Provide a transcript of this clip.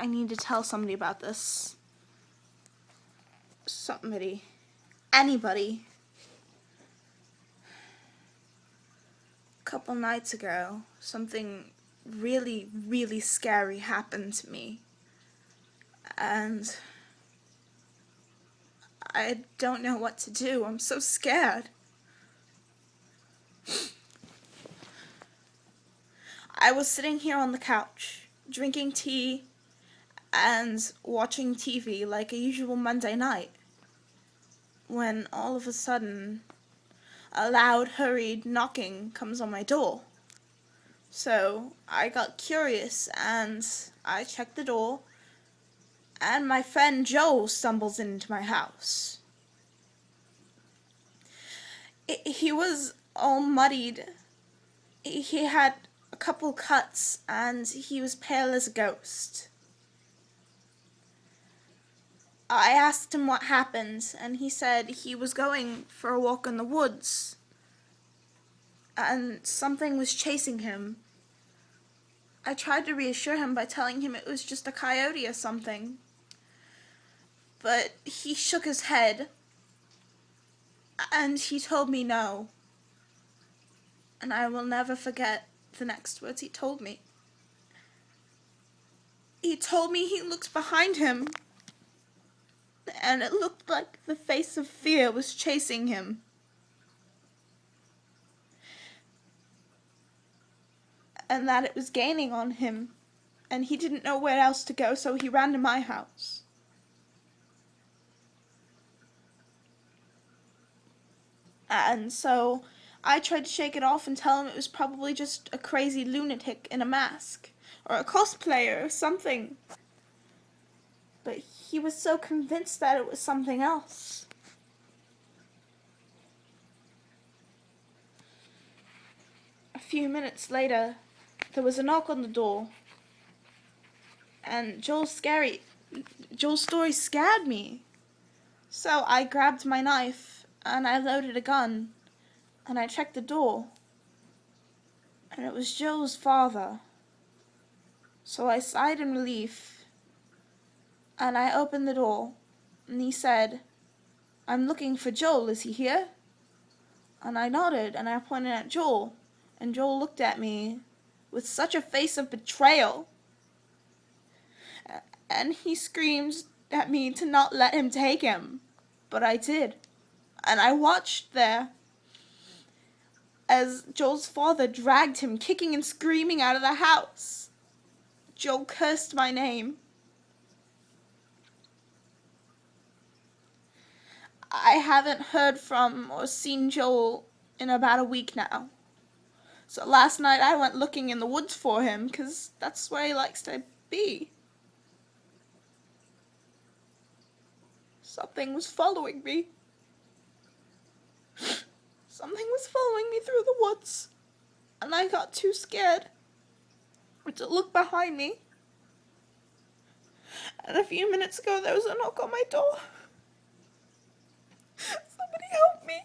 I need to tell somebody about this. Somebody. Anybody. A couple nights ago, something really, really scary happened to me. And I don't know what to do. I'm so scared. I was sitting here on the couch, drinking tea and watching TV like a usual Monday night, when all of a sudden a loud, hurried knocking comes on my door. So I got curious and I checked the door, and my friend Joe stumbles into my house. He was all muddied. He had a couple cuts and he was pale as a ghost. I asked him what happened, and he said he was going for a walk in the woods and something was chasing him. I tried to reassure him by telling him it was just a coyote or something, but he shook his head and he told me no. And I will never forget the next words he told me. He told me he looked behind him, and it looked like the face of fear was chasing him. And that it was gaining on him, and he didn't know where else to go, so he ran to my house. And so I tried to shake it off and tell him it was probably just a crazy lunatic in a mask, or a cosplayer or something. But he was so convinced that it was something else. A few minutes later, there was a knock on the door, and Joel's story scared me. So I grabbed my knife, and I loaded a gun, and I checked the door, and it was Joel's father. So I sighed in relief, and I opened the door, and he said, "I'm looking for Joel, is he here?" And I nodded, and I pointed at Joel, and Joel looked at me with such a face of betrayal. And he screamed at me to not let him take him. But I did. And I watched there as Joel's father dragged him, kicking and screaming, out of the house. Joel cursed my name. I haven't heard from or seen Joel in about a week now. So last night I went looking in the woods for him, 'cause that's where he likes to be. Something was following me. Something was following me through the woods, and I got too scared to look behind me. And a few minutes ago there was a knock on my door. Somebody help me.